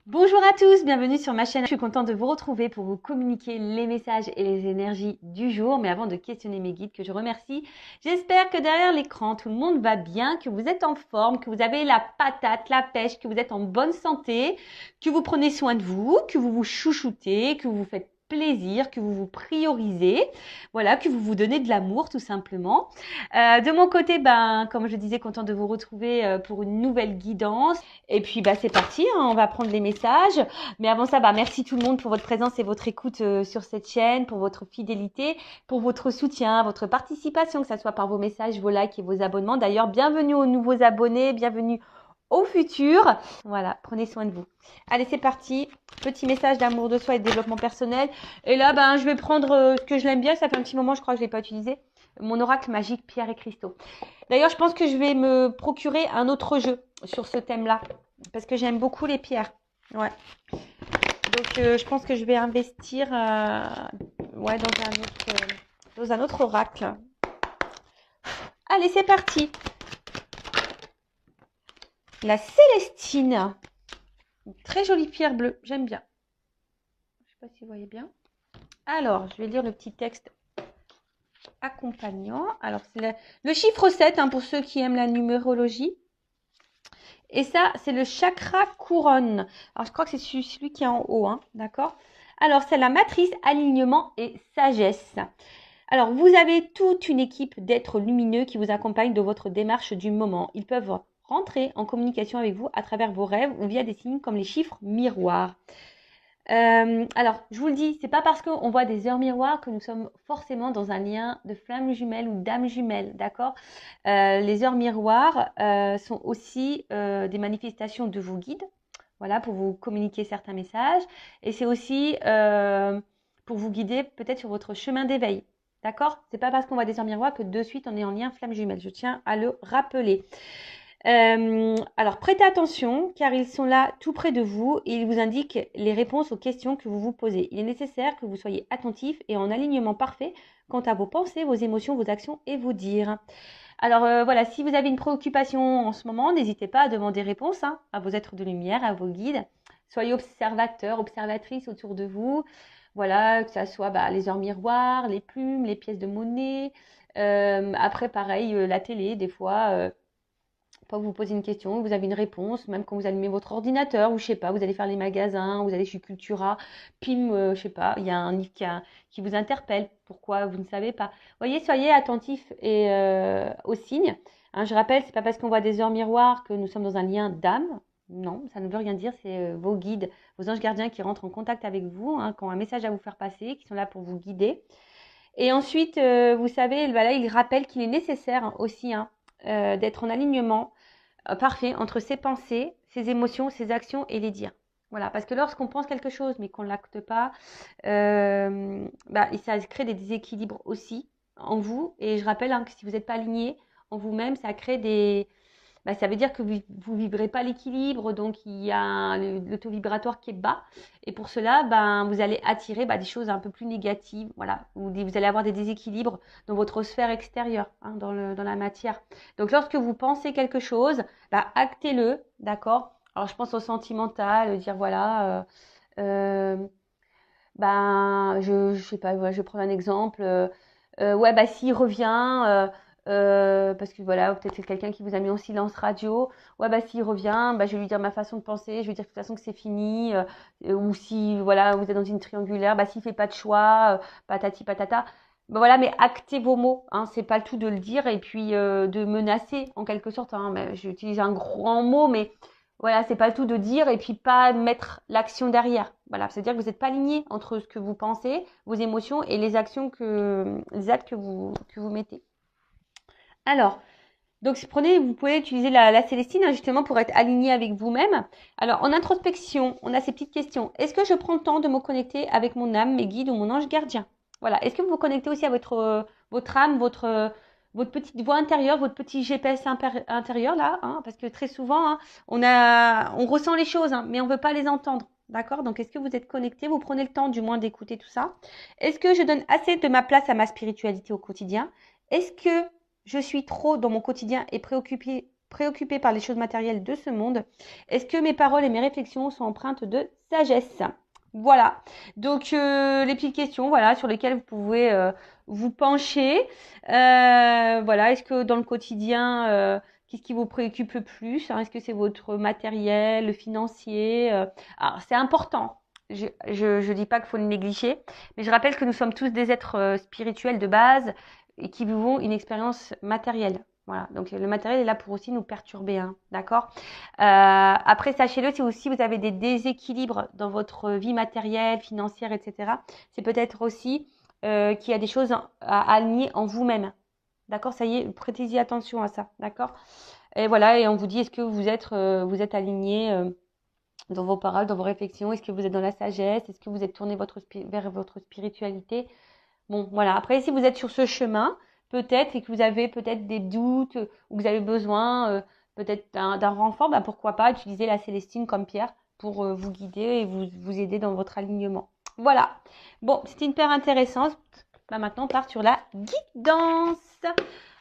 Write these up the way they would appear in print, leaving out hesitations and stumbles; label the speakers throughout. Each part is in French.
Speaker 1: Bonjour à tous, bienvenue sur ma chaîne. Je suis contente de vous retrouver pour vous communiquer les messages et les énergies du jour. Mais avant de questionner mes guides, que je remercie, j'espère que derrière l'écran, tout le monde va bien, que vous êtes en forme, que vous avez la patate, la pêche, que vous êtes en bonne santé, que vous prenez soin de vous, que vous vous chouchoutez, que vous vous faites plaisir, que vous vous priorisez, voilà, que vous vous donnez de l'amour tout simplement. De mon côté, comme je disais, contente de vous retrouver pour une nouvelle guidance. Et puis, c'est parti, hein, on va prendre les messages. Mais avant ça, merci tout le monde pour votre présence et votre écoute sur cette chaîne, pour votre fidélité, pour votre soutien, votre participation, que ce soit par vos messages, vos likes et vos abonnements. D'ailleurs, bienvenue aux nouveaux abonnés, bienvenue au futur. Voilà, prenez soin de vous. Allez, c'est parti. Petit message d'amour de soi et de développement personnel. Et là, je vais prendre ce que je l'aime bien. Ça fait un petit moment, je crois que je ne l'ai pas utilisé. Mon oracle magique, pierre et cristaux. D'ailleurs, je pense que je vais me procurer un autre jeu sur ce thème-là. Parce que j'aime beaucoup les pierres. Ouais. Donc, je pense que je vais investir dans un autre oracle. Allez, c'est parti. La Célestine. Une très jolie pierre bleue. J'aime bien. Je ne sais pas si vous voyez bien. Alors, je vais lire le petit texte accompagnant. Alors, c'est le chiffre 7 pour ceux qui aiment la numérologie. Et ça, c'est le chakra couronne. Alors, je crois que c'est celui qui est en haut, d'accord? Alors, c'est la matrice, alignement et sagesse. Alors, vous avez toute une équipe d'êtres lumineux qui vous accompagnent dans votre démarche du moment. Ils peuvent rentrer en communication avec vous à travers vos rêves ou via des signes comme les chiffres miroirs. Alors, je vous le dis, c'est pas parce qu'on voit des heures miroirs que nous sommes forcément dans un lien de flamme jumelle ou d'âme jumelle, d'accord? Les heures miroirs sont aussi des manifestations de vos guides, voilà, pour vous communiquer certains messages. Et c'est aussi pour vous guider peut-être sur votre chemin d'éveil, d'accord? C'est pas parce qu'on voit des heures miroirs que de suite on est en lien flamme jumelle. Je tiens à le rappeler. Alors, prêtez attention car ils sont là tout près de vous et ils vous indiquent les réponses aux questions que vous vous posez. Il est nécessaire que vous soyez attentif et en alignement parfait quant à vos pensées, vos émotions, vos actions et vos dires. Alors voilà, si vous avez une préoccupation en ce moment, n'hésitez pas à demander réponse à vos êtres de lumière, à vos guides. Soyez observateurs, observatrices autour de vous. Voilà, que ça soit les heures miroirs, les plumes, les pièces de monnaie. Après, pareil, la télé, des fois pas vous posez une question, vous avez une réponse, même quand vous allumez votre ordinateur, ou je sais pas, vous allez faire les magasins, vous allez chez Cultura, pim, je sais pas, il y a un livre qui vous interpelle, pourquoi vous ne savez pas. Voyez, soyez attentifs et aux signes. Je rappelle, c'est pas parce qu'on voit des heures miroirs que nous sommes dans un lien d'âme. Non, ça ne veut rien dire, c'est vos guides, vos anges gardiens qui rentrent en contact avec vous, qui ont un message à vous faire passer, qui sont là pour vous guider. Et ensuite, vous savez, voilà, il rappelle qu'il est nécessaire aussi d'être en alignement parfait entre ses pensées, ses émotions, ses actions et les dires. Voilà, parce que lorsqu'on pense quelque chose mais qu'on ne l'acte pas, ça crée des déséquilibres aussi en vous. Et je rappelle que si vous n'êtes pas aligné en vous-même, ça crée ça veut dire que vous ne vibrez pas l'équilibre, donc il y a le taux vibratoire qui est bas. Et pour cela, vous allez attirer des choses un peu plus négatives. Voilà, vous allez avoir des déséquilibres dans votre sphère extérieure, dans la matière. Donc lorsque vous pensez quelque chose, actez-le, d'accord? Alors je pense au sentimental, dire voilà, je sais pas, je vais prendre un exemple. S'il revient, parce que voilà, peut-être c'est quelqu'un qui vous a mis en silence radio. Ouais, s'il revient, je vais lui dire ma façon de penser, je vais lui dire de toute façon que c'est fini. Ou si voilà, vous êtes dans une triangulaire, s'il fait pas de choix, patati patata. Voilà, mais actez vos mots, c'est pas le tout de le dire et puis de menacer en quelque sorte. J'utilise un grand mot, mais voilà, c'est pas le tout de dire et puis pas mettre l'action derrière. Voilà, c'est-à-dire que vous n'êtes pas aligné entre ce que vous pensez, vos émotions et les actes que vous mettez. Alors, donc vous pouvez utiliser la Célestine justement pour être aligné avec vous-même. Alors, en introspection, on a ces petites questions. Est-ce que je prends le temps de me connecter avec mon âme, mes guides ou mon ange gardien? Voilà. Est-ce que vous vous connectez aussi à votre âme, votre petite voix intérieure, votre petit GPS intérieur là, parce que très souvent, on ressent les choses, mais on ne veut pas les entendre. D'accord? Donc, est-ce que vous êtes connecté? Vous prenez le temps du moins d'écouter tout ça? Est-ce que je donne assez de ma place à ma spiritualité au quotidien? Est-ce que je suis trop dans mon quotidien et préoccupée préoccupé par les choses matérielles de ce monde? Est-ce que mes paroles et mes réflexions sont empreintes de sagesse? Voilà. Donc, les petites questions, voilà, sur lesquelles vous pouvez vous pencher. Voilà. Est-ce que dans le quotidien, qu'est-ce qui vous préoccupe le plus, hein? Est-ce que c'est votre matériel, le financier? Alors, c'est important. Je dis pas qu'il faut le négliger, mais je rappelle que nous sommes tous des êtres spirituels de base et qui vivons une expérience matérielle. Voilà, donc le matériel est là pour aussi nous perturber, hein, d'accord? Après, sachez-le, si aussi vous avez des déséquilibres dans votre vie matérielle, financière, etc., c'est peut-être aussi qu'il y a des choses à aligner en vous-même, d'accord? Ça y est, prêtez-y attention à ça, d'accord? Et voilà, et on vous dit, est-ce que vous êtes aligné dans vos paroles, dans vos réflexions? Est-ce que vous êtes dans la sagesse? Est-ce que vous êtes tourné vers votre spiritualité? Bon, voilà. Après, si vous êtes sur ce chemin, peut-être, et que vous avez peut-être des doutes, ou que vous avez besoin peut-être d'un renfort, bah, pourquoi pas utiliser la Célestine comme pierre pour vous guider et vous aider dans votre alignement. Voilà. Bon, c'était une paire intéressante. Bah, maintenant, on part sur la guidance.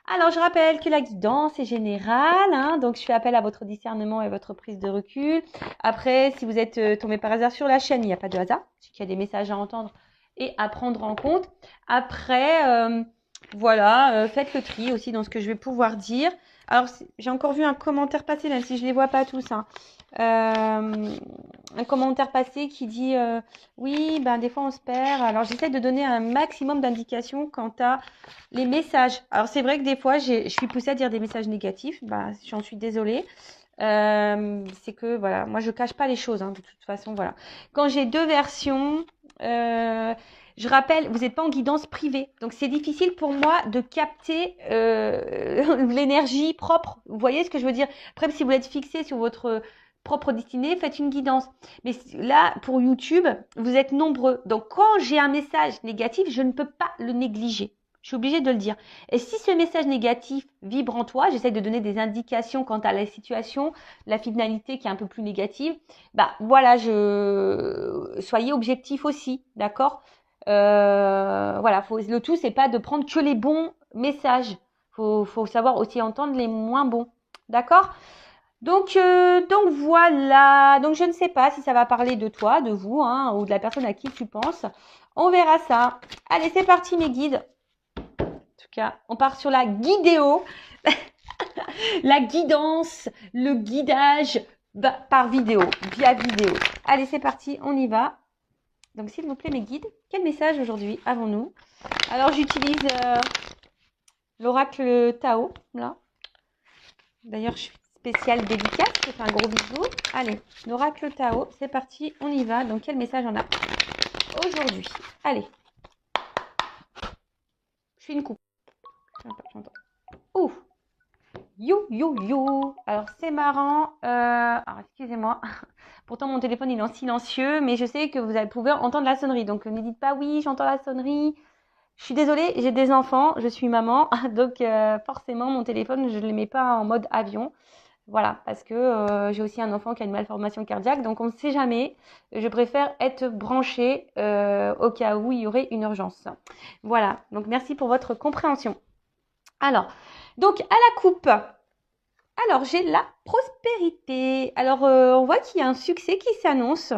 Speaker 1: Alors, je rappelle que la guidance est générale, hein, donc je fais appel à votre discernement et votre prise de recul. Après, si vous êtes tombé par hasard sur la chaîne, il n'y a pas de hasard, c'est qu'il y a des messages à entendre et à prendre en compte. Après, voilà, faites le tri aussi dans ce que je vais pouvoir dire. Alors, j'ai encore vu un commentaire passer, même si je ne les vois pas tous, hein. Un commentaire passé qui dit oui, ben des fois on se perd. Alors, j'essaie de donner un maximum d'indications quant à les messages. Alors, c'est vrai que des fois, je suis poussée à dire des messages négatifs. Bah, j'en suis désolée. C'est que, voilà, moi, je cache pas les choses, hein, de toute façon, voilà. Quand j'ai deux versions, je rappelle, vous n'êtes pas en guidance privée. Donc, c'est difficile pour moi de capter l'énergie propre. Vous voyez ce que je veux dire? Après, si vous êtes fixé sur votre propre destinée, faites une guidance. Mais là, pour YouTube, vous êtes nombreux. Donc, quand j'ai un message négatif, je ne peux pas le négliger. Je suis obligée de le dire. Et si ce message négatif vibre en toi, j'essaie de donner des indications quant à la situation, la finalité qui est un peu plus négative. Bah voilà, soyez objectif aussi, d'accord? Voilà, le tout c'est pas de prendre que les bons messages. Faut savoir aussi entendre les moins bons, d'accord? Donc voilà. Donc je ne sais pas si ça va parler de toi, de vous, hein, ou de la personne à qui tu penses. On verra ça. Allez, c'est parti mes guides. En tout cas, on part sur la guidéo, la guidance, le guidage par vidéo, via vidéo. Allez, c'est parti, on y va. Donc, s'il vous plaît, mes guides, quel message aujourd'hui avons-nous? Alors, j'utilise l'oracle Tao, là. D'ailleurs, je suis spéciale dédicace, je fais un gros bisou. Allez, l'oracle Tao, c'est parti, on y va. Donc, quel message on a aujourd'hui? Allez. Je fais une coupe. Ouh! You, you, you. Alors, c'est marrant. Alors, excusez-moi. Pourtant, mon téléphone, il est en silencieux, mais je sais que vous pouvez entendre la sonnerie. Donc, ne dites pas oui, j'entends la sonnerie. Je suis désolée, j'ai des enfants, je suis maman. Donc, forcément, mon téléphone, je ne le mets pas en mode avion. Voilà, parce que j'ai aussi un enfant qui a une malformation cardiaque. Donc, on ne sait jamais. Je préfère être branchée au cas où il y aurait une urgence. Voilà. Donc, merci pour votre compréhension. Alors, donc à la coupe, alors j'ai la prospérité. Alors on voit qu'il y a un succès qui s'annonce,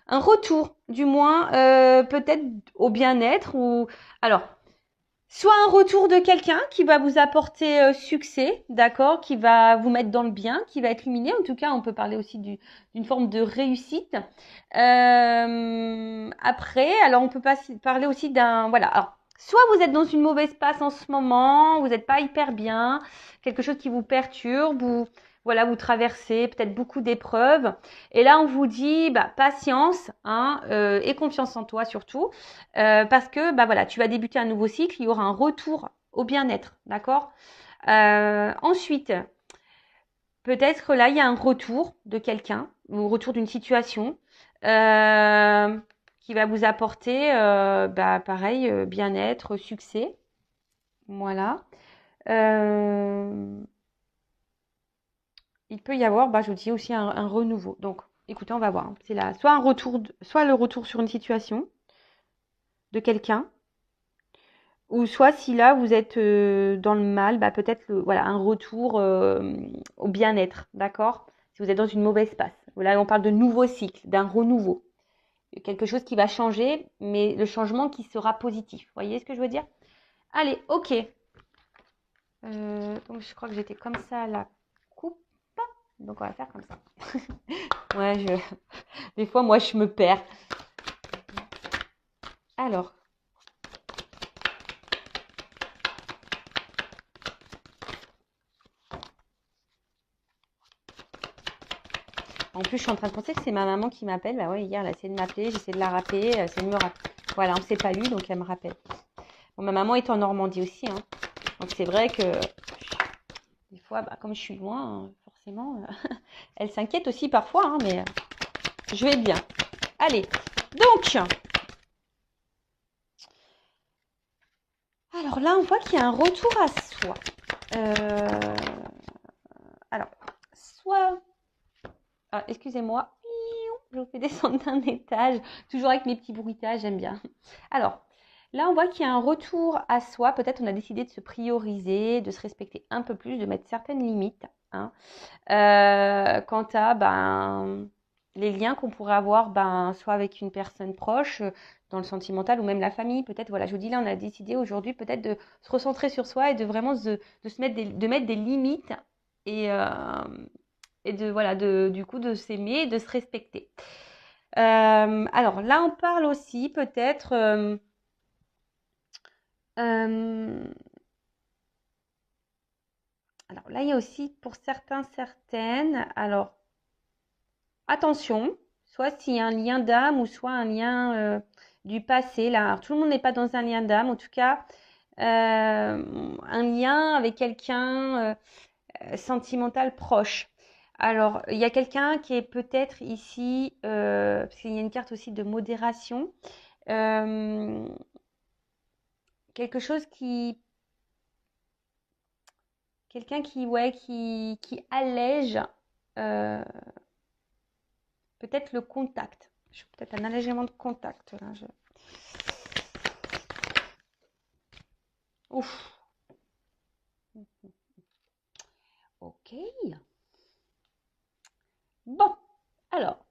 Speaker 1: un retour du moins peut-être au bien-être ou alors soit un retour de quelqu'un qui va vous apporter succès, d'accord, qui va vous mettre dans le bien, qui va être luminé. En tout cas, on peut parler aussi d'une forme de réussite. Après, alors on peut parler aussi d'un voilà. Alors, soit vous êtes dans une mauvaise passe en ce moment, vous n'êtes pas hyper bien, quelque chose qui vous perturbe, ou voilà, vous traversez peut-être beaucoup d'épreuves. Et là, on vous dit, bah, patience, hein, et confiance en toi surtout, parce que bah voilà, tu vas débuter un nouveau cycle, il y aura un retour au bien-être, d'accord? Ensuite, peut-être là, il y a un retour de quelqu'un, ou retour d'une situation. Qui va vous apporter, bah, pareil, bien-être, succès. Voilà. Il peut y avoir, bah, je vous dis aussi un renouveau. Donc, écoutez, on va voir. C'est là, soit soit le retour sur une situation de quelqu'un, Ou soit si là vous êtes dans le mal, bah, peut-être voilà, un retour au bien-être, d'accord? Si vous êtes dans une mauvaise passe. Là, on parle de nouveau cycle, d'un renouveau. Quelque chose qui va changer, mais le changement qui sera positif. Vous voyez ce que je veux dire? Allez, ok. Donc je crois que j'étais comme ça à la coupe. Donc on va faire comme ça. Ouais, des fois, moi, je me perds. Alors, en plus, je suis en train de penser que c'est ma maman qui m'appelle. Bah ouais, hier, elle a essayé de m'appeler, j'essaie de la rappeler, elle essaie de me rappeler. Voilà, on ne s'est pas eu, donc elle me rappelle. Bon, ma maman est en Normandie aussi, hein. Donc c'est vrai que des fois, bah, comme je suis loin, hein, forcément, elle s'inquiète aussi parfois, hein, mais je vais bien. Allez, donc, alors là, on voit qu'il y a un retour à soi. Alors, soit... Ah, excusez-moi, je vous fais descendre d'un étage, toujours avec mes petits bruitages, j'aime bien. Alors, là, on voit qu'il y a un retour à soi. Peut-être on a décidé de se prioriser, de se respecter un peu plus, de mettre certaines limites, hein. Quant à les liens qu'on pourrait avoir, soit avec une personne proche, dans le sentimental ou même la famille. Peut-être, voilà, je vous dis là, on a décidé aujourd'hui peut-être de se recentrer sur soi et de vraiment de se mettre de mettre des limites et, de voilà, du coup, de s'aimer et de se respecter. Alors là, on parle aussi peut-être. Alors là, il y a aussi pour certains, certaines. Alors attention, soit s'il y a un lien d'âme ou soit un lien du passé. Là, alors, tout le monde n'est pas dans un lien d'âme. En tout cas, un lien avec quelqu'un sentimental proche. Alors, il y a quelqu'un qui est peut-être ici, parce qu'il y a une carte aussi de modération, euh, quelque chose qui, quelqu'un qui, ouais, qui allège peut-être le contact. Peut-être un allègement de contact. Là, Ouf. Ok. Bon, alors,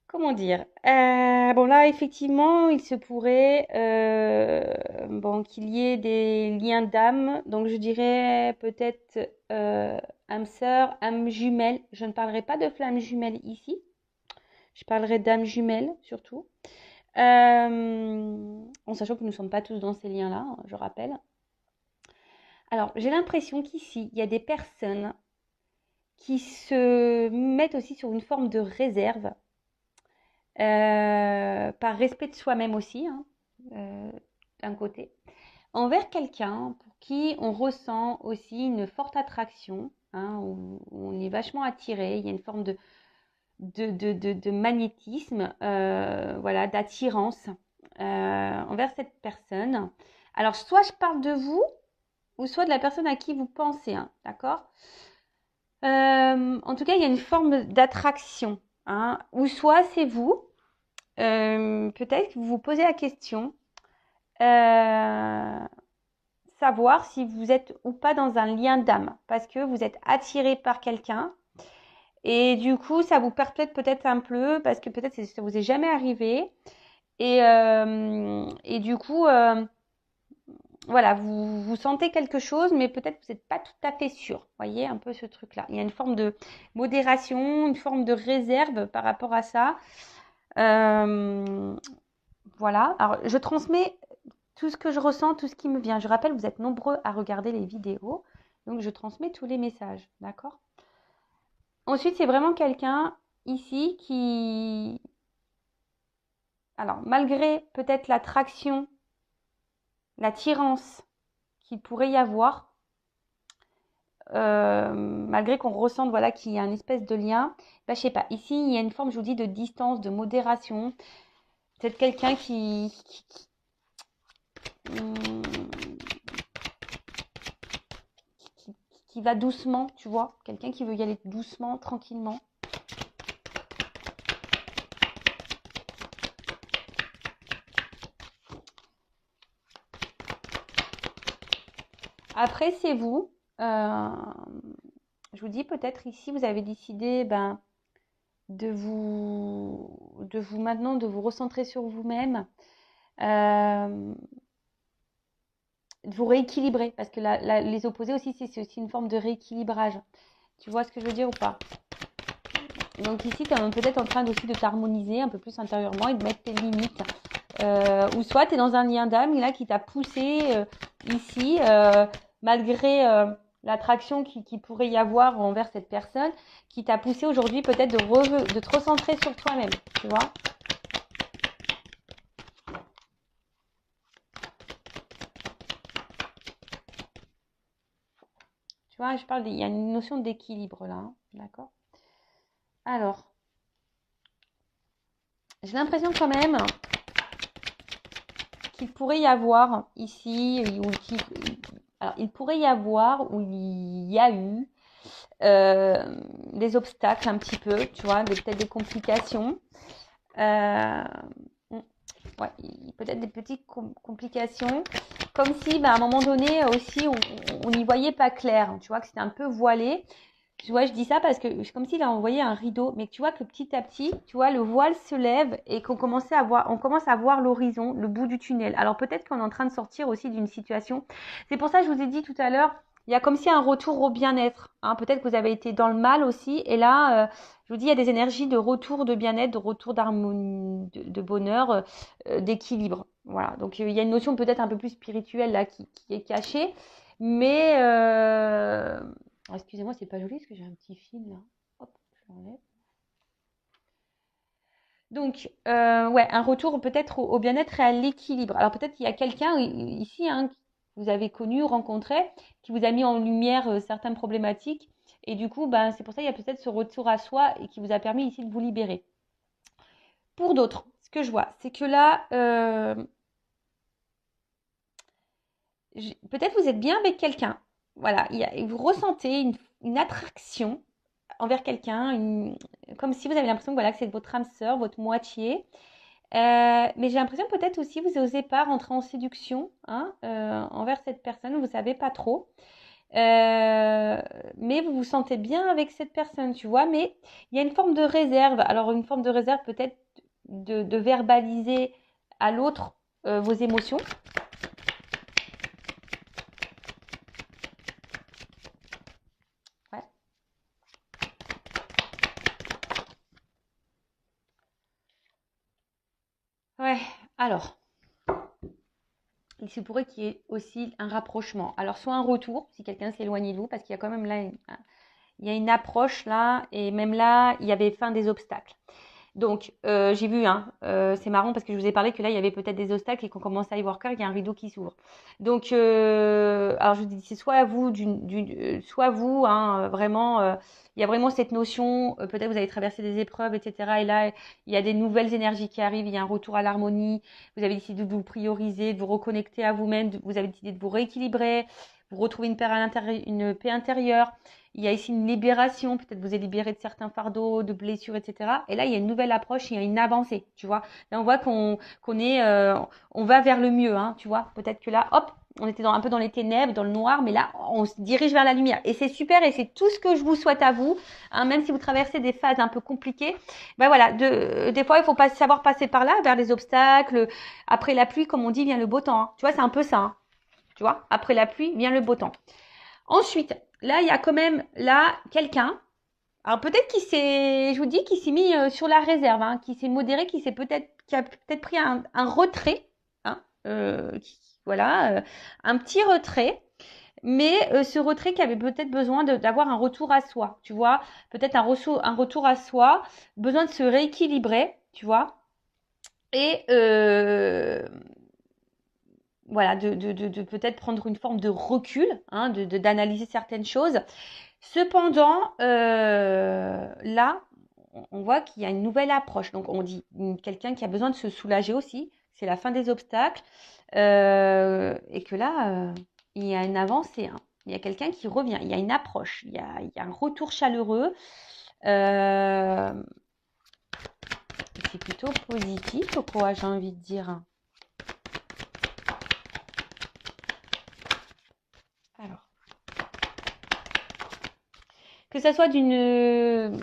Speaker 1: comment dire? Bon, là, effectivement, il se pourrait bon, qu'il y ait des liens d'âme. Donc, je dirais peut-être âme sœur, âme jumelle. Je ne parlerai pas de flamme jumelle ici. Je parlerai d'âme jumelle surtout. En sachant que nous ne sommes pas tous dans ces liens-là, hein, je rappelle. Alors, j'ai l'impression qu'ici, il y a des personnes qui se mettent aussi sur une forme de réserve, par respect de soi-même aussi, hein, d'un côté, envers quelqu'un pour qui on ressent aussi une forte attraction, hein, où on est vachement attiré, il y a une forme de magnétisme, voilà, d'attirance envers cette personne. Alors, soit je parle de vous, ou soit de la personne à qui vous pensez, hein, d'accord? En tout cas, il y a une forme d'attraction, hein, ou soit c'est vous, peut-être que vous vous posez la question, savoir si vous êtes ou pas dans un lien d'âme, parce que vous êtes attiré par quelqu'un, et du coup, ça vous perpète peut-être un peu, parce que peut-être ça vous est jamais arrivé, et du coup, voilà, vous sentez quelque chose, mais peut-être vous n'êtes pas tout à fait sûr. Vous voyez un peu ce truc-là. Il y a une forme de modération, une forme de réserve par rapport à ça. Voilà. Alors, je transmets tout ce que je ressens, tout ce qui me vient. Je rappelle, vous êtes nombreux à regarder les vidéos. Donc, je transmets tous les messages. D'accord? Ensuite, c'est vraiment quelqu'un ici qui... Alors, malgré peut-être l'attraction, l'attirance qu'il pourrait y avoir, malgré qu'on ressente voilà, qu'il y a une espèce de lien, je sais pas, ici il y a une forme, je vous dis, de distance, de modération. Peut-être quelqu'un qui va doucement, tu vois, quelqu'un qui veut y aller doucement, tranquillement. Après, c'est vous. Je vous dis peut-être ici, vous avez décidé de vous maintenant, de vous recentrer sur vous-même, de vous rééquilibrer. Parce que les opposés aussi, c'est aussi une forme de rééquilibrage. Tu vois ce que je veux dire ou pas? Donc ici, tu es peut-être en train aussi de t'harmoniser un peu plus intérieurement et de mettre tes limites. Ou soit tu es dans un lien d'âme là qui t'a poussé ici, malgré l'attraction qui pourrait y avoir envers cette personne, qui t'a poussé aujourd'hui peut-être de te recentrer sur toi-même, tu vois. Tu vois, il y a une notion d'équilibre là, hein, d'accord? Alors, j'ai l'impression quand même qu'il pourrait y avoir ici, alors il pourrait y avoir, ou il y a eu, des obstacles un petit peu, tu vois, peut-être des complications. Ouais, peut-être des petites complications, comme si à un moment donné aussi on n'y voyait pas clair, tu vois, que c'était un peu voilé. Tu vois, je dis ça parce que c'est comme s'il a envoyé un rideau, mais tu vois que petit à petit, tu vois, le voile se lève et on commence à voir l'horizon, le bout du tunnel. Alors peut-être qu'on est en train de sortir aussi d'une situation. C'est pour ça que je vous ai dit tout à l'heure, il y a comme si un retour au bien-être. Hein. Peut-être que vous avez été dans le mal aussi, et là, je vous dis, il y a des énergies de retour de bien-être, de retour d'harmonie, de bonheur, d'équilibre. Voilà. Donc il y a une notion peut-être un peu plus spirituelle là qui est cachée, mais excusez-moi, c'est pas joli parce que j'ai un petit fil là. Hop, je l'enlève. Donc, ouais, un retour peut-être au bien-être et à l'équilibre. Alors peut-être qu'il y a quelqu'un ici hein, que vous avez connu, rencontré, qui vous a mis en lumière certaines problématiques. Et du coup, c'est pour ça qu'il y a peut-être ce retour à soi et qui vous a permis ici de vous libérer. Pour d'autres, ce que je vois, c'est que là, peut-être vous êtes bien avec quelqu'un. Voilà, vous ressentez une attraction envers quelqu'un, comme si vous avez l'impression que, voilà, que c'est votre âme sœur, votre moitié. Mais j'ai l'impression peut-être aussi vous n'osez pas rentrer en séduction hein, envers cette personne, vous ne savez pas trop. Mais vous vous sentez bien avec cette personne, tu vois. Mais il y a une forme de réserve. Alors une forme de réserve peut-être de verbaliser à l'autre vos émotions. Ouais. Ouais, alors, il se pourrait qu'il y ait aussi un rapprochement. Alors, soit un retour, si quelqu'un s'éloigne de vous, parce qu'il y a quand même là, il y a une approche là, et même là, il y avait fin des obstacles. Donc, j'ai vu, hein, c'est marrant parce que je vous ai parlé que là, il y avait peut-être des obstacles et qu'on commence à y voir clair, il y a un rideau qui s'ouvre. Donc, alors je vous dis, c'est soit vous, soit vous, hein, vraiment, il y a vraiment cette notion, peut-être vous avez traversé des épreuves, etc. Et là, il y a des nouvelles énergies qui arrivent, il y a un retour à l'harmonie, vous avez décidé de vous prioriser, de vous reconnecter à vous-même, vous avez décidé de vous rééquilibrer, vous retrouvez une paix intérieure. Il y a ici une libération, peut-être vous êtes libéré de certains fardeaux, de blessures, etc. Et là, il y a une nouvelle approche, il y a une avancée, tu vois. Là, on voit qu'on est, on va vers le mieux, hein, tu vois. Peut-être que là, hop, on était un peu dans les ténèbres, dans le noir, mais là, on se dirige vers la lumière. Et c'est super, et c'est tout ce que je vous souhaite à vous, hein, même si vous traversez des phases un peu compliquées. Voilà, des fois, il faut pas savoir passer par là, vers les obstacles. Après la pluie, comme on dit, vient le beau temps. Hein. Tu vois, c'est un peu ça. Hein. Tu vois, après la pluie, vient le beau temps. Ensuite, là, il y a quand même là quelqu'un. Alors peut-être je vous dis, qui s'est mis sur la réserve, hein, qui s'est modéré, qui a peut-être pris un retrait, hein, voilà, un petit retrait. Mais ce retrait qui avait peut-être besoin d'avoir un retour à soi, tu vois, peut-être un retour à soi, besoin de se rééquilibrer, tu vois, et voilà, de peut-être prendre une forme de recul, hein, d'analyser certaines choses. Cependant, là, on voit qu'il y a une nouvelle approche. Donc, on dit quelqu'un qui a besoin de se soulager aussi. C'est la fin des obstacles. Et que là, il y a une avancée. Hein. Il y a quelqu'un qui revient. Il y a une approche. Il y a un retour chaleureux. C'est plutôt positif, quoi, j'ai envie de dire. Alors, que ça soit une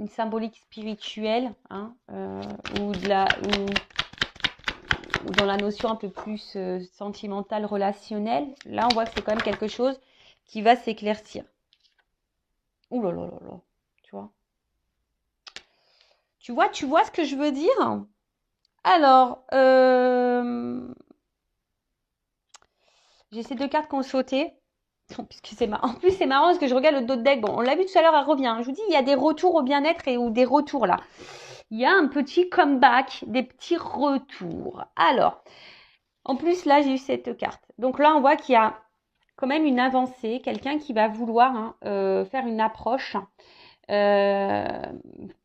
Speaker 1: symbolique spirituelle, hein, ou dans la notion un peu plus sentimentale, relationnelle, là on voit que c'est quand même quelque chose qui va s'éclaircir. Ouh là là là là, tu vois. Tu vois ce que je veux dire? Alors, j'ai ces deux cartes qui ont sauté. Puisque c'est marrant. En plus, c'est marrant parce que je regarde le dos de deck. Bon, on l'a vu tout à l'heure, elle revient. Je vous dis, il y a des retours au bien-être ou des retours là. Il y a un petit comeback, des petits retours. Alors, en plus, là, j'ai eu cette carte. Donc là, on voit qu'il y a quand même une avancée. Quelqu'un qui va vouloir faire une approche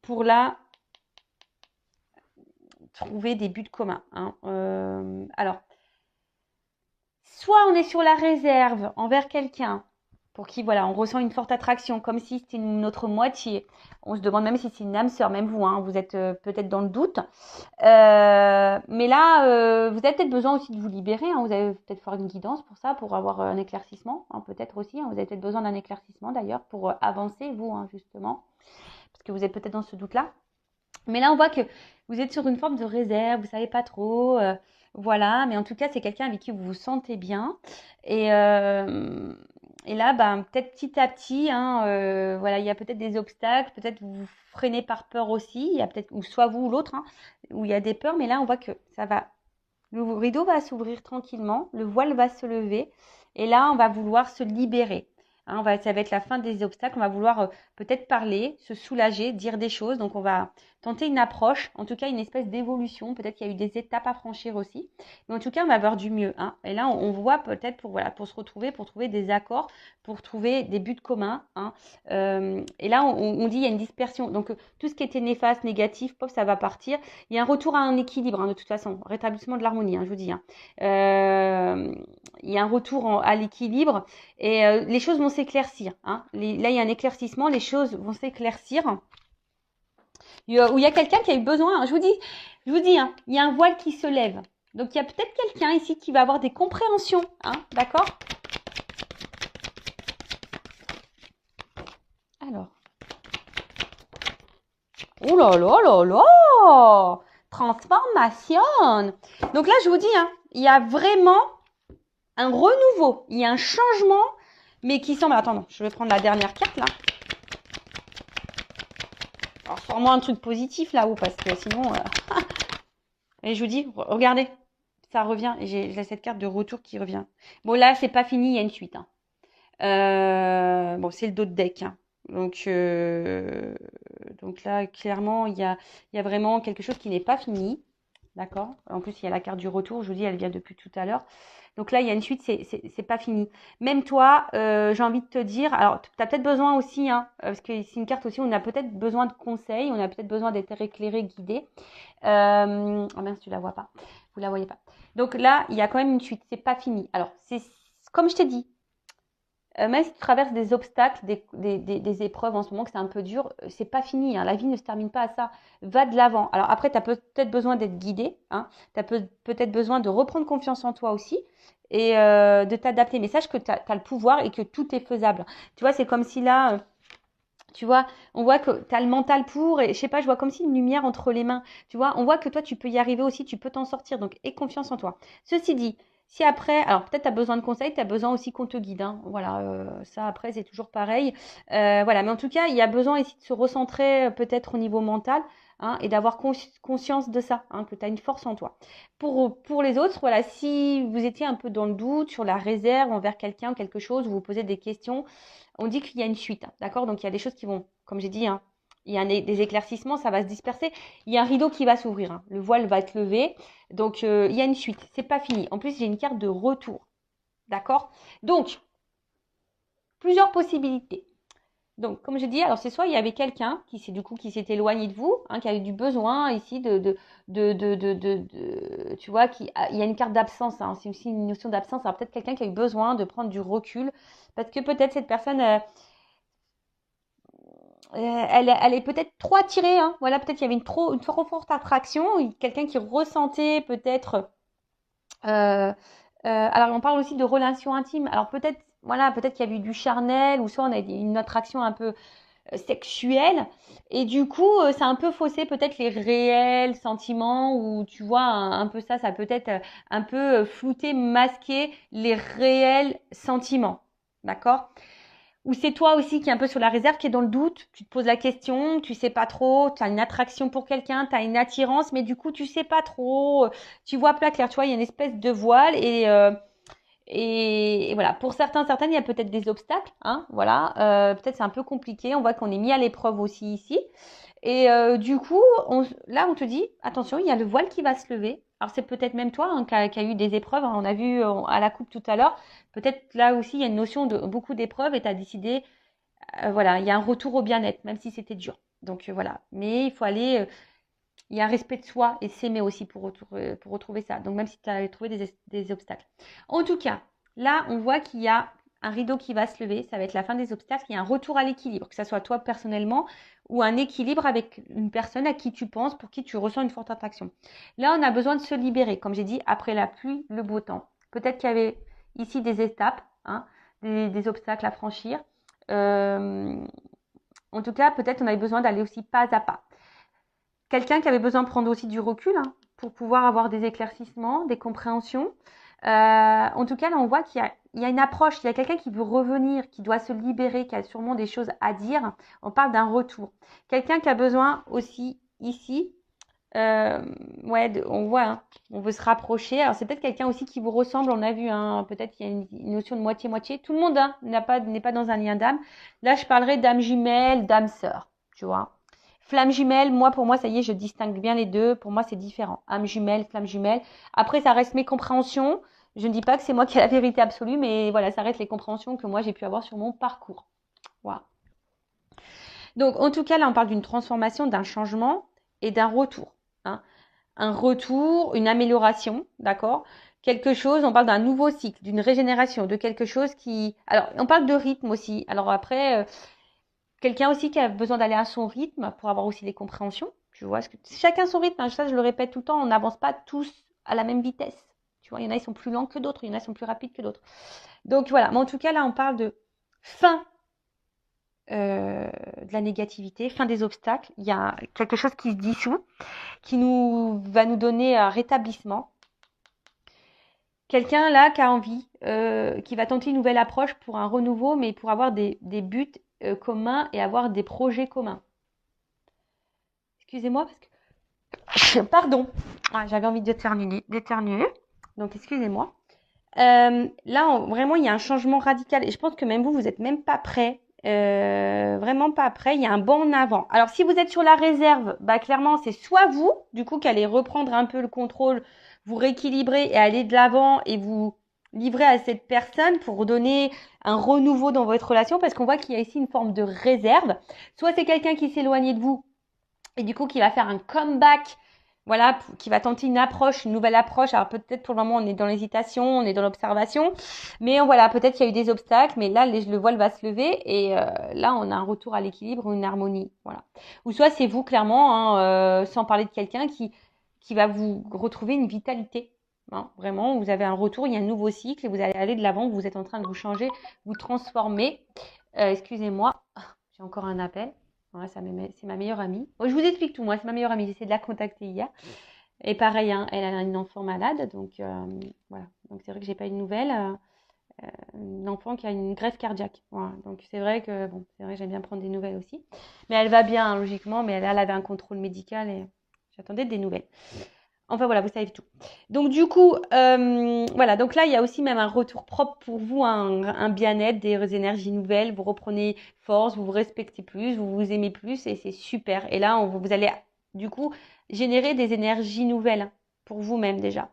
Speaker 1: pour là trouver des buts communs. Hein. Alors, soit on est sur la réserve envers quelqu'un pour qui, voilà, on ressent une forte attraction, comme si c'était notre moitié. On se demande même si c'est une âme sœur, même vous, hein, vous êtes peut-être dans le doute. Mais là, vous avez peut-être besoin aussi de vous libérer. Hein, vous avez peut-être faire une guidance pour ça, pour avoir un éclaircissement, hein, peut-être aussi. Hein, vous avez peut-être besoin d'un éclaircissement d'ailleurs pour avancer, vous, hein, justement, parce que vous êtes peut-être dans ce doute-là. Mais là, on voit que vous êtes sur une forme de réserve, vous savez pas trop, voilà. Mais en tout cas, c'est quelqu'un avec qui vous vous sentez bien. Et là, ben, peut-être petit à petit, hein, voilà, il y a peut-être des obstacles, peut-être vous vous freinez par peur aussi. Il y a peut-être, ou soit vous ou l'autre, hein, où il y a des peurs. Mais là, on voit que ça va, le rideau va s'ouvrir tranquillement, le voile va se lever. Et là, on va vouloir se libérer. Hein, ça va être la fin des obstacles. On va vouloir peut-être parler, se soulager, dire des choses. Donc, on va tenter une approche, en tout cas une espèce d'évolution. Peut-être qu'il y a eu des étapes à franchir aussi. Mais en tout cas, on va avoir du mieux. Hein. Et là, on voit peut-être pour se retrouver, pour trouver des accords, pour trouver des buts communs. Hein. Et là, on dit il y a une dispersion. Donc, tout ce qui était néfaste, négatif, pop, ça va partir. Il y a un retour à un équilibre, hein, de toute façon. Rétablissement de l'harmonie, hein, je vous dis. Hein. Il y a un retour à l'équilibre et les choses vont s'éclaircir. Hein. Là, il y a un éclaircissement, les choses vont s'éclaircir. Où il y a quelqu'un qui a eu besoin, hein, je vous dis, hein, il y a un voile qui se lève. Donc, il y a peut-être quelqu'un ici qui va avoir des compréhensions. Hein, d'accord? Alors. Oh là là là là! Transformation! Donc là, je vous dis, hein, il y a vraiment un renouveau. Il y a un changement, mais qui semble... Attends, je vais prendre la dernière carte, là. Alors, sors-moi un truc positif, là-haut, parce que sinon... Et je vous dis, regardez, ça revient. J'ai cette carte de retour qui revient. Bon, là, c'est pas fini, il y a une suite. Hein. Bon, c'est le dos de deck. Hein. Donc là, clairement, il y a vraiment quelque chose qui n'est pas fini. D'accord? En plus, il y a la carte du retour. Je vous dis, elle vient depuis tout à l'heure. Donc là, il y a une suite, c'est pas fini. Même toi, j'ai envie de te dire, alors tu as peut-être besoin aussi, hein, parce que c'est une carte aussi, on a peut-être besoin de conseils, on a peut-être besoin d'être éclairé, guidé. Oh mince, tu la vois pas. Vous la voyez pas. Donc là, il y a quand même une suite, c'est pas fini. Alors, c'est comme je t'ai dit, même si tu traverses des obstacles, des épreuves en ce moment, que c'est un peu dur, c'est pas fini. Hein. La vie ne se termine pas à ça. Va de l'avant. Alors après, tu as peut-être besoin d'être guidé. Hein. Tu as peut-être besoin de reprendre confiance en toi aussi et de t'adapter. Mais sache que tu as le pouvoir et que tout est faisable. Tu vois, c'est comme si là... tu vois, on voit que tu as le mental pour, et je sais pas, je vois comme si une lumière entre les mains. Tu vois, on voit que toi, tu peux y arriver aussi, tu peux t'en sortir. Donc, aie confiance en toi. Ceci dit, si après, alors peut-être tu as besoin de conseils, tu as besoin aussi qu'on te guide. Hein. Voilà, ça après, c'est toujours pareil. Voilà, mais en tout cas, il y a besoin ici de se recentrer peut-être au niveau mental. Hein, et d'avoir conscience de ça, hein, que tu as une force en toi. Pour les autres, voilà, si vous étiez un peu dans le doute, sur la réserve envers quelqu'un ou quelque chose, vous vous posez des questions, on dit qu'il y a une suite, hein, d'accord? Donc il y a des choses qui vont, comme j'ai dit, hein, il y a des éclaircissements, ça va se disperser. Il y a un rideau qui va s'ouvrir, hein, le voile va être levé. Donc il y a une suite, c'est pas fini. En plus, j'ai une carte de retour, d'accord? Donc, plusieurs possibilités. Donc, comme je dis, alors c'est soit il y avait quelqu'un qui s'est éloigné de vous, hein, qui a eu du besoin ici tu vois, il y a une carte d'absence, hein, c'est aussi une notion d'absence. Alors peut-être quelqu'un qui a eu besoin de prendre du recul, parce que peut-être cette personne, elle est peut-être trop attirée, hein. Voilà, peut-être il y avait une trop forte attraction, quelqu'un qui ressentait peut-être. Alors on parle aussi de relations intimes. Alors peut-être voilà, peut-être qu'il y a eu du charnel ou soit on a une attraction un peu sexuelle et du coup, ça a un peu faussé peut-être les réels sentiments ou tu vois un peu ça peut être un peu flouter, masquer les réels sentiments. D'accord? Ou c'est toi aussi qui est un peu sur la réserve, qui est dans le doute, tu te poses la question, tu sais pas trop, tu as une attraction pour quelqu'un, tu as une attirance, mais du coup tu sais pas trop, tu vois pas clair, tu vois, il y a une espèce de voile et voilà. Pour certaines, il y a peut-être des obstacles, hein, voilà, peut-être c'est un peu compliqué, on voit qu'on est mis à l'épreuve aussi ici. Et du coup, là, on te dit, attention, il y a le voile qui va se lever. Alors, c'est peut-être même toi hein, qui a eu des épreuves. Hein, on a vu à la coupe tout à l'heure. Peut-être là aussi, il y a une notion de beaucoup d'épreuves et tu as décidé, voilà, il y a un retour au bien-être, même si c'était dur. Donc, voilà. Mais il faut aller, il y a un respect de soi et s'aimer aussi pour retrouver ça. Donc, même si tu as trouvé des obstacles. En tout cas, là, on voit qu'il y a un rideau qui va se lever. Ça va être la fin des obstacles. Il y a un retour à l'équilibre, que ce soit toi personnellement ou un équilibre avec une personne à qui tu penses, pour qui tu ressens une forte attraction. Là, on a besoin de se libérer. Comme j'ai dit, après la pluie, le beau temps. Peut-être qu'il y avait ici des étapes, hein, des obstacles à franchir. En tout cas, peut-être on avait besoin d'aller aussi pas à pas. Quelqu'un qui avait besoin de prendre aussi du recul hein, pour pouvoir avoir des éclaircissements, des compréhensions. En tout cas, là, on voit qu'il y a une approche, il y a quelqu'un qui veut revenir, qui doit se libérer, qui a sûrement des choses à dire. On parle d'un retour. Quelqu'un qui a besoin aussi ici, ouais, on voit, hein, on veut se rapprocher. Alors, c'est peut-être quelqu'un aussi qui vous ressemble, on a vu, hein, peut-être qu'il y a une notion de moitié-moitié. Tout le monde hein, n'est pas dans un lien d'âme. Là, je parlerai d'âme jumelle, d'âme sœur, tu vois. Flamme jumelle, pour moi, ça y est, je distingue bien les deux. Pour moi, c'est différent. Âme jumelle, flamme jumelle. Après, ça reste mes compréhensions. Je ne dis pas que c'est moi qui ai la vérité absolue, mais voilà, ça reste les compréhensions que moi, j'ai pu avoir sur mon parcours. Voilà. Donc, en tout cas, là, on parle d'une transformation, d'un changement et d'un retour. Hein. Un retour, une amélioration, d'accord? Quelque chose, on parle d'un nouveau cycle, d'une régénération, de quelque chose qui... Alors, on parle de rythme aussi. Alors après... quelqu'un aussi qui a besoin d'aller à son rythme pour avoir aussi des compréhensions. Tu vois, chacun son rythme. Hein, ça, je le répète tout le temps. On n'avance pas tous à la même vitesse. Tu vois, il y en a, ils sont plus lents que d'autres. Il y en a, ils sont plus rapides que d'autres. Donc voilà. Mais en tout cas, là, on parle de fin de la négativité, fin des obstacles. Il y a quelque chose qui se dissout, qui va nous donner un rétablissement. Quelqu'un là qui a envie, qui va tenter une nouvelle approche pour un renouveau, mais pour avoir des buts communs et avoir des projets communs. Excusez-moi parce que... Pardon. Ah, j'avais envie d'éternuer. Donc, excusez-moi. Là, vraiment, il y a un changement radical. Et je pense que même vous n'êtes même pas prêt. Vraiment pas prêt. Il y a un bond en avant. Alors, si vous êtes sur la réserve, bah, clairement, c'est soit vous, du coup, qui allez reprendre un peu le contrôle, vous rééquilibrer et aller de l'avant et vous livrer à cette personne pour donner un renouveau dans votre relation parce qu'on voit qu'il y a ici une forme de réserve. Soit c'est quelqu'un qui s'éloigne de vous et du coup qui va faire un comeback, voilà, qui va tenter une nouvelle approche. Alors peut-être pour le moment on est dans l'hésitation, on est dans l'observation, mais voilà, peut-être qu'il y a eu des obstacles, mais là le voile va se lever et là on a un retour à l'équilibre, une harmonie, voilà. Ou soit c'est vous clairement, hein, sans parler de quelqu'un qui va vous retrouver une vitalité. Hein, vraiment, vous avez un retour, il y a un nouveau cycle et vous allez aller de l'avant, vous êtes en train de vous changer, vous transformer. Excusez-moi, j'ai encore un appel. Ouais, c'est ma meilleure amie. Bon, je vous explique tout, moi, c'est ma meilleure amie. J'ai essayé de la contacter hier. Et pareil, hein, elle a une enfant malade. Donc, voilà. Donc, c'est vrai que j'ai pas eu de nouvelles. Une enfant qui a une greffe cardiaque. Voilà. Donc, c'est vrai que j'aime bien prendre des nouvelles aussi. Mais elle va bien, hein, logiquement. Mais elle avait un contrôle médical et j'attendais des nouvelles. Enfin voilà, vous savez tout. Donc du coup, voilà, donc là, il y a aussi même un retour propre pour vous, un bien-être, des énergies nouvelles, vous reprenez force, vous vous respectez plus, vous vous aimez plus et c'est super. Et là, vous allez du coup générer des énergies nouvelles pour vous-même déjà.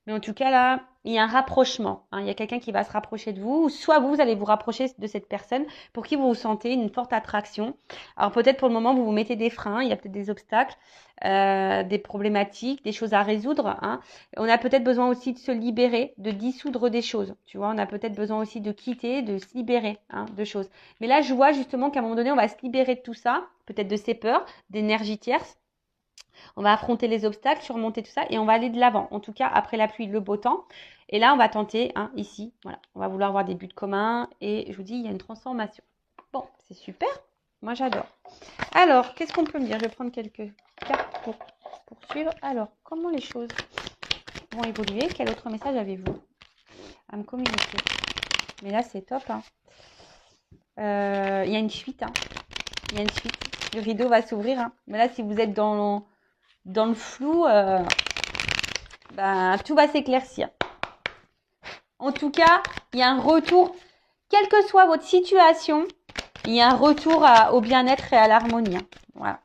Speaker 1: Mais en tout cas, là, il y a un rapprochement. Hein, il y a quelqu'un qui va se rapprocher de vous, ou soit vous allez vous rapprocher de cette personne pour qui vous sentez une forte attraction. Alors peut-être pour le moment, vous vous mettez des freins, il y a peut-être des obstacles, des problématiques, des choses à résoudre. Hein. On a peut-être besoin aussi de se libérer, de dissoudre des choses. Tu vois, on a peut-être besoin aussi de quitter, de se libérer de choses. Mais là, je vois justement qu'à un moment donné, on va se libérer de tout ça, peut-être de ces peurs, d'énergie tierce. On va affronter les obstacles, surmonter tout ça et on va aller de l'avant. En tout cas, après la pluie, le beau temps. Et là, on va tenter, hein, ici, voilà. On va vouloir avoir des buts communs et je vous dis, il y a une transformation. Bon, c'est super. Moi, j'adore. Alors, qu'est-ce qu'on peut me dire? Je vais prendre quelques cartes pour poursuivre. Alors, comment les choses vont évoluer? Quel autre message avez-vous à me communiquer? Mais là, c'est top, hein. Il y a une suite, hein. Il y a une suite. Le rideau va s'ouvrir, hein. Mais là, si vous êtes dans le flou, ben, tout va s'éclaircir. En tout cas, il y a un retour, quelle que soit votre situation, il y a un retour au bien-être et à l'harmonie. Hein. Voilà.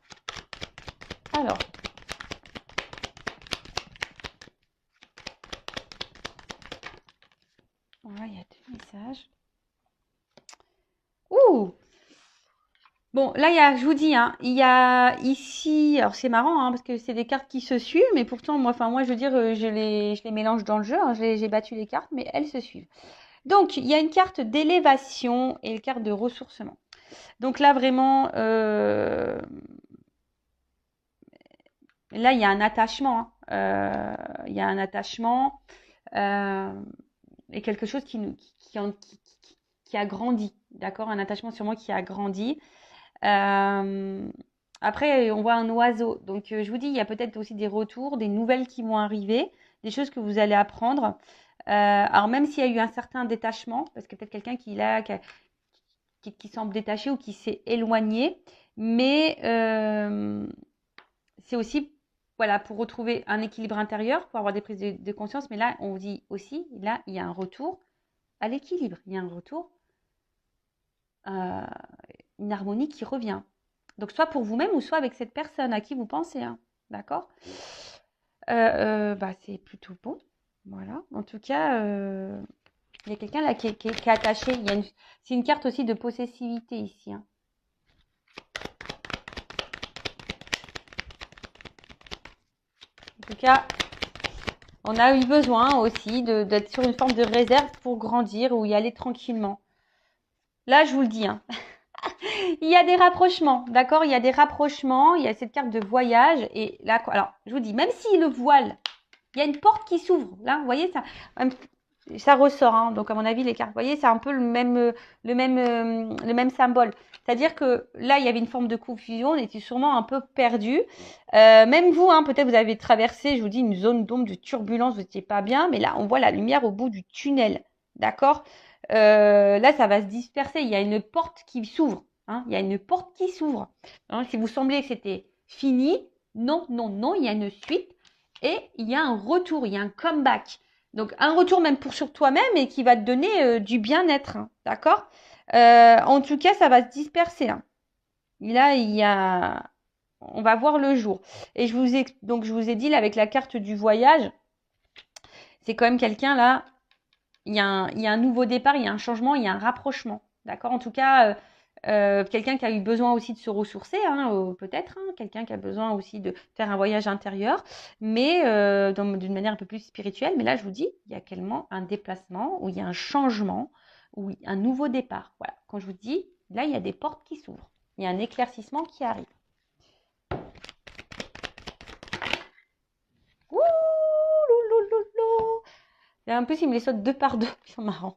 Speaker 1: Alors. Voilà, il y a 2 messages. Ouh! Bon, là, je vous dis, hein, il y a ici, alors c'est marrant, hein, parce que c'est des cartes qui se suivent, mais pourtant, moi, je veux dire, je les mélange dans le jeu, hein, j'ai battu les cartes, mais elles se suivent. Donc, il y a une carte d'élévation et une carte de ressourcement. Donc là, vraiment, là, il y a un attachement. Hein. Il y a un attachement et quelque chose qui a grandi, d'accord? Un attachement sur moi qui a grandi. Après, on voit un oiseau. Donc, je vous dis, il y a peut-être aussi des retours, des nouvelles qui vont arriver, des choses que vous allez apprendre. Alors, même s'il y a eu un certain détachement, parce que peut-être quelqu'un qui semble détaché ou qui s'est éloigné, mais c'est aussi, voilà, pour retrouver un équilibre intérieur, pour avoir des prises de conscience. Mais là, on vous dit aussi, là, il y a un retour à l'équilibre. Il y a un retour, une harmonie qui revient. Donc, soit pour vous-même ou soit avec cette personne à qui vous pensez. Hein. D'accord c'est plutôt bon. Voilà. En tout cas, il y a quelqu'un là qui est attaché. C'est une carte aussi de possessivité ici. Hein. En tout cas, on a eu besoin aussi d'être sur une forme de réserve pour grandir ou y aller tranquillement. Là, je vous le dis, hein. Il y a des rapprochements, d'accord? Il y a des rapprochements, il y a cette carte de voyage. Et là, alors, je vous dis, même si le voile, il y a une porte qui s'ouvre. Là, vous voyez, ça ressort. Hein. Donc, à mon avis, les cartes, vous voyez, c'est un peu le même symbole. C'est-à-dire que là, il y avait une forme de confusion, on était sûrement un peu perdu. Même vous, hein, peut-être vous avez traversé, je vous dis, une zone d'ombre, de turbulence, vous n'étiez pas bien. Mais là, on voit la lumière au bout du tunnel, d'accord? Là, ça va se disperser. Il y a une porte qui s'ouvre. Hein, il y a une porte qui s'ouvre. Hein, si vous sembliez que c'était fini, non, non, non, il y a une suite et il y a un retour, il y a un comeback. Donc, un retour même sur toi-même et qui va te donner du bien-être. Hein, d'accord En tout cas, ça va se disperser. Hein. Là, on va voir le jour. Et je vous ai dit, là, avec la carte du voyage, c'est quand même quelqu'un, là, il y a un nouveau départ, il y a un changement, il y a un rapprochement. D'accord? En tout cas, quelqu'un qui a eu besoin aussi de se ressourcer, hein, peut-être, hein, quelqu'un qui a besoin aussi de faire un voyage intérieur, mais d'une manière un peu plus spirituelle. Mais là, je vous dis, il y a également un déplacement, où il y a un changement, où il y a un nouveau départ. Voilà. Quand je vous dis, là, il y a des portes qui s'ouvrent. Il y a un éclaircissement qui arrive. Ouh, loulouloulou. Et en plus, il me les saute 2 par 2. Ils sont marrants.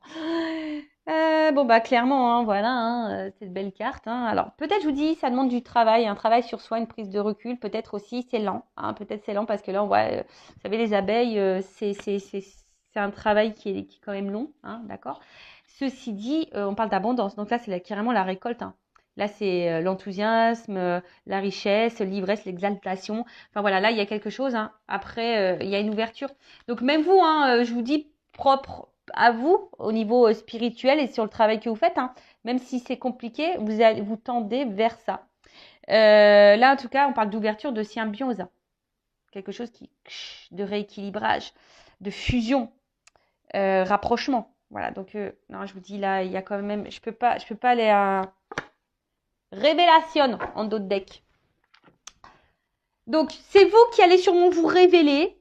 Speaker 1: Clairement, hein, voilà, hein, cette belle carte. Hein. Alors, peut-être, je vous dis, ça demande du travail, un travail sur soi, une prise de recul. Peut-être aussi, c'est lent. Hein, peut-être c'est lent parce que là, on voit, vous savez, les abeilles, c'est un travail qui est quand même long, hein, d'accord. Ceci dit, on parle d'abondance. Donc là, c'est carrément la récolte. Hein. Là, c'est l'enthousiasme, la richesse, l'ivresse, l'exaltation. Enfin voilà, là, il y a quelque chose. Hein. Après, il y a une ouverture. Donc même vous, hein, je vous dis, propre à vous au niveau spirituel et sur le travail que vous faites, hein, même si c'est compliqué, vous tendez vers ça. Là, en tout cas, on parle d'ouverture, de symbiose, quelque chose de rééquilibrage, de fusion, rapprochement. Voilà, donc non, je vous dis là, il y a quand même, je peux pas aller à révélation en d'autres decks. Donc c'est vous qui allez sûrement vous révéler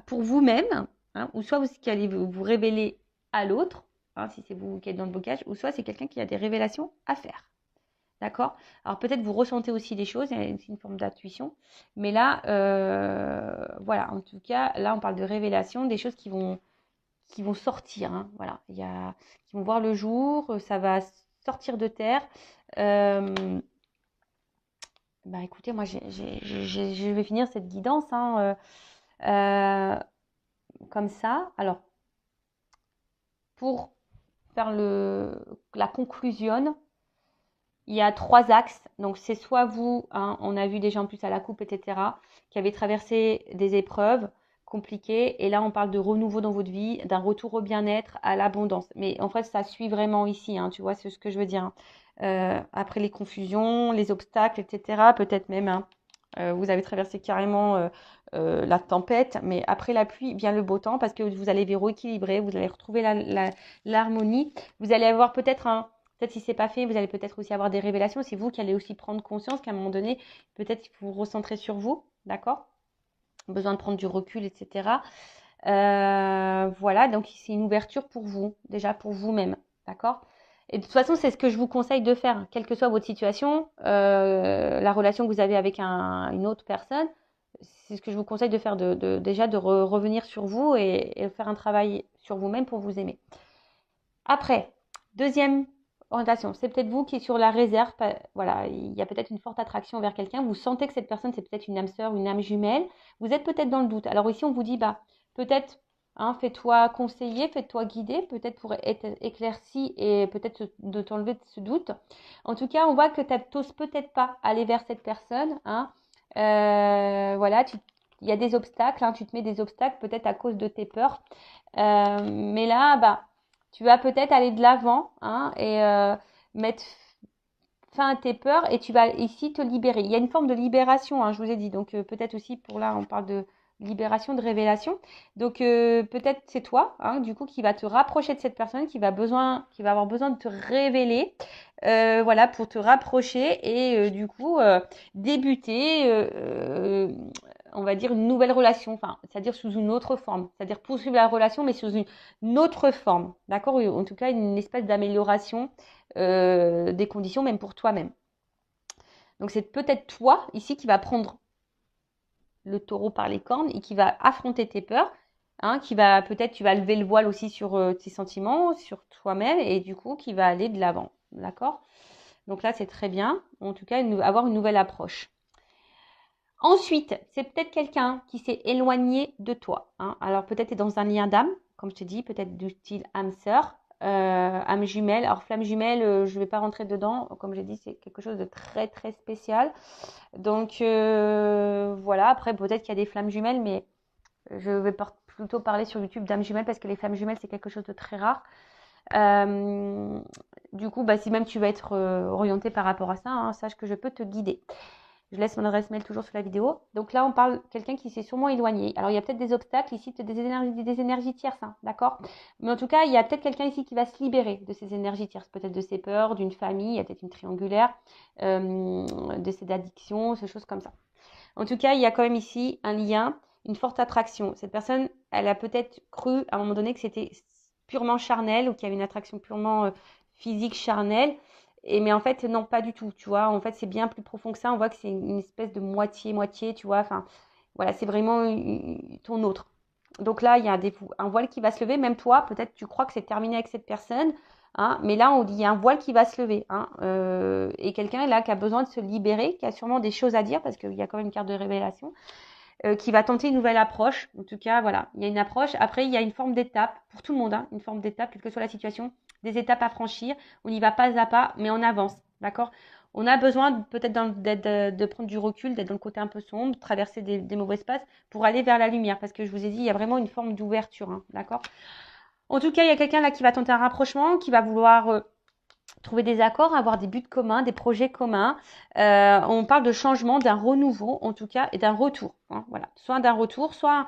Speaker 1: pour vous-même. Hein, ou soit vous qui allez vous révéler à l'autre, hein, si c'est vous qui êtes dans le blocage, ou soit c'est quelqu'un qui a des révélations à faire. d'accord? Alors peut-être vous ressentez aussi des choses, c'est une forme d'intuition, mais là, voilà, en tout cas, là on parle de révélation, des choses qui vont sortir, hein, voilà, qui vont voir le jour, ça va sortir de terre. Bah écoutez, moi je vais finir cette guidance hein, comme ça. Alors, pour faire la conclusion, il y a 3 axes. Donc, c'est soit vous, hein, on a vu déjà en plus à la coupe, etc., qui avez traversé des épreuves compliquées. Et là, on parle de renouveau dans votre vie, d'un retour au bien-être, à l'abondance. Mais en fait, ça suit vraiment ici, hein, tu vois, c'est ce que je veux dire. Hein. Après les confusions, les obstacles, etc., peut-être même, hein, vous avez traversé carrément la tempête, mais après la pluie vient le beau temps parce que vous allez vous rééquilibrer, vous allez retrouver l'harmonie. Vous allez avoir peut-être si c'est pas fait, vous allez peut-être aussi avoir des révélations. C'est vous qui allez aussi prendre conscience qu'à un moment donné, peut-être il faut vous recentrer sur vous, d'accord? Besoin de prendre du recul, etc. Voilà, donc c'est une ouverture pour vous, déjà pour vous-même, d'accord? Et de toute façon, c'est ce que je vous conseille de faire, quelle que soit votre situation, la relation que vous avez avec une autre personne, c'est ce que je vous conseille de faire, déjà de revenir sur vous et faire un travail sur vous-même pour vous aimer. Après, deuxième orientation, c'est peut-être vous qui êtes sur la réserve, voilà, il y a peut-être une forte attraction vers quelqu'un, vous sentez que cette personne c'est peut-être une âme sœur, une âme jumelle, vous êtes peut-être dans le doute. Alors ici on vous dit, bah peut-être, hein, fais-toi conseiller, fais-toi guider, peut-être pour être éclairci et peut-être de t'enlever de ce doute. En tout cas, on voit que tu n'oses peut-être pas aller vers cette personne, hein. Voilà, il y a des obstacles, hein, tu te mets des obstacles peut-être à cause de tes peurs. Mais là, bah, tu vas peut-être aller de l'avant hein, et mettre fin à tes peurs et tu vas ici te libérer. Il y a une forme de libération, hein, je vous ai dit. Donc peut-être aussi pour là, on parle de libération, de révélation. Donc peut-être c'est toi, hein, du coup, qui va te rapprocher de cette personne, qui va avoir besoin de te révéler, voilà, pour te rapprocher et du coup débuter. On va dire une nouvelle relation, enfin, c'est-à-dire sous une autre forme, c'est-à-dire poursuivre la relation, mais sous une autre forme, d'accord? En tout cas, une espèce d'amélioration des conditions, même pour toi-même. Donc, c'est peut-être toi, ici, qui va prendre le taureau par les cornes et qui va affronter tes peurs, hein, qui va peut-être, tu vas lever le voile aussi sur tes sentiments, sur toi-même, et du coup, qui va aller de l'avant, d'accord? Donc là, c'est très bien, en tout cas, avoir une nouvelle approche. Ensuite, c'est peut-être quelqu'un qui s'est éloigné de toi. Hein. Alors peut-être tu es dans un lien d'âme, comme je te dis, peut-être du style âme sœur, âme jumelle. Alors flamme jumelle, je ne vais pas rentrer dedans. Comme j'ai dit, c'est quelque chose de très très spécial. Donc voilà, après peut-être qu'il y a des flammes jumelles, mais je vais plutôt parler sur YouTube d'âme jumelle parce que les flammes jumelles, c'est quelque chose de très rare. Du coup, bah, si même tu vas être orienté par rapport à ça, hein, sache que je peux te guider. Je laisse mon adresse mail toujours sous la vidéo. Donc là, on parle de quelqu'un qui s'est sûrement éloigné. Alors, il y a peut-être des obstacles ici, peut-être des énergies tierces, hein, d'accord? Mais en tout cas, il y a peut-être quelqu'un ici qui va se libérer de ces énergies tierces, peut-être de ses peurs, d'une famille, il y a peut-être une triangulaire, de ses addictions, ces choses comme ça. En tout cas, il y a quand même ici un lien, une forte attraction. Cette personne, elle a peut-être cru à un moment donné que c'était purement charnel ou qu'il y avait une attraction purement physique, charnelle. Mais en fait, non, pas du tout, tu vois. En fait, c'est bien plus profond que ça. On voit que c'est une espèce de moitié-moitié, tu vois. Enfin, voilà, c'est vraiment ton autre. Donc là, il y a un voile qui va se lever. Même toi, peut-être tu crois que c'est terminé avec cette personne. Hein, mais là, on dit il y a un voile qui va se lever. Hein, et quelqu'un est là qui a besoin de se libérer, qui a sûrement des choses à dire parce qu'il y a quand même une carte de révélation. Qui va tenter une nouvelle approche. En tout cas, voilà, il y a une approche. Après, il y a une forme d'étape pour tout le monde, hein, une forme d'étape, quelle que soit la situation, des étapes à franchir. On y va pas à pas, mais on avance, d'accord? On a besoin peut-être de prendre du recul, d'être dans le côté un peu sombre, traverser des mauvais passes pour aller vers la lumière. Parce que je vous ai dit, il y a vraiment une forme d'ouverture, hein, d'accord? En tout cas, il y a quelqu'un là qui va tenter un rapprochement, qui va vouloir trouver des accords, avoir des buts communs, des projets communs. On parle de changement, d'un renouveau en tout cas et d'un retour. Hein, voilà, soit d'un retour, soit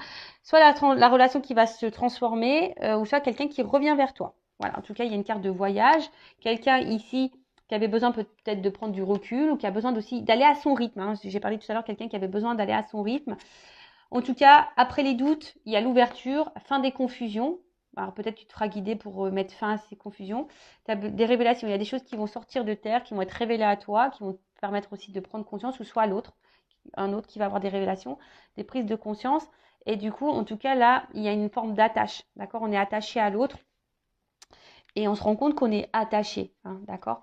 Speaker 1: la relation qui va se transformer ou soit quelqu'un qui revient vers toi. Voilà, en tout cas, il y a une carte de voyage. Quelqu'un ici qui avait besoin peut-être de prendre du recul ou qui a besoin aussi d'aller à son rythme. Hein. J'ai parlé tout à l'heure quelqu'un qui avait besoin d'aller à son rythme. En tout cas, après les doutes, il y a l'ouverture, fin des confusions. Alors peut-être tu te feras guider pour mettre fin à ces confusions. Tu as des révélations, il y a des choses qui vont sortir de terre, qui vont être révélées à toi, qui vont te permettre aussi de prendre conscience, ou soit à l'autre, un autre qui va avoir des révélations, des prises de conscience. Et du coup, en tout cas, là, il y a une forme d'attache, d'accord? On est attaché à l'autre et on se rend compte qu'on est attaché, hein, d'accord?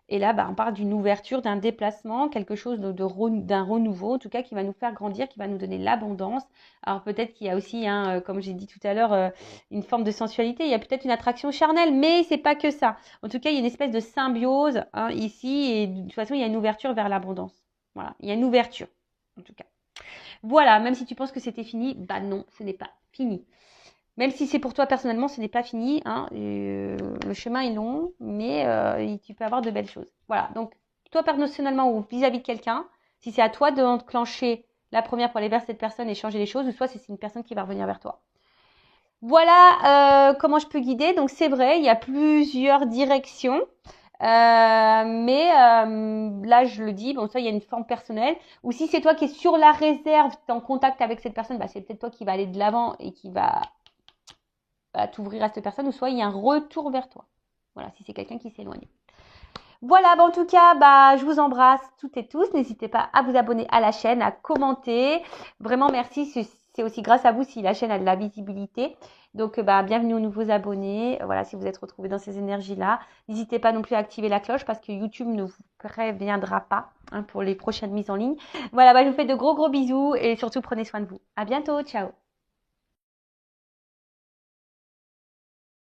Speaker 1: Et là, on parle d'une ouverture, d'un déplacement, quelque chose d'un renouveau, en tout cas, qui va nous faire grandir, qui va nous donner l'abondance. Alors peut-être qu'il y a aussi, hein, comme j'ai dit tout à l'heure, une forme de sensualité. Il y a peut-être une attraction charnelle, mais c'est pas que ça. En tout cas, il y a une espèce de symbiose, hein, ici, et de toute façon, il y a une ouverture vers l'abondance. Voilà, il y a une ouverture, en tout cas. Voilà, même si tu penses que c'était fini, non, ce n'est pas fini. Même si c'est pour toi personnellement, ce n'est pas fini, hein. Le chemin est long, mais tu peux avoir de belles choses. Voilà, donc toi personnellement ou vis-à-vis de quelqu'un, si c'est à toi de enclencher la première pour aller vers cette personne et changer les choses, ou soit si c'est une personne qui va revenir vers toi. Voilà comment je peux guider. Donc c'est vrai, il y a plusieurs directions. Mais là, je le dis, bon, ça, il y a une forme personnelle. Ou si c'est toi qui es sur la réserve, tu es en contact avec cette personne, c'est peut-être toi qui va aller de l'avant et qui va t'ouvrir à cette personne, ou soit il y a un retour vers toi. Voilà, si c'est quelqu'un qui s'éloigne. Voilà, en tout cas, je vous embrasse toutes et tous. N'hésitez pas à vous abonner à la chaîne, à commenter. Vraiment, merci. C'est aussi grâce à vous si la chaîne a de la visibilité. Donc, bienvenue aux nouveaux abonnés. Voilà, si vous êtes retrouvés dans ces énergies-là. N'hésitez pas non plus à activer la cloche parce que YouTube ne vous préviendra pas, hein, pour les prochaines mises en ligne. Voilà, je vous fais de gros bisous et surtout prenez soin de vous. À bientôt. Ciao.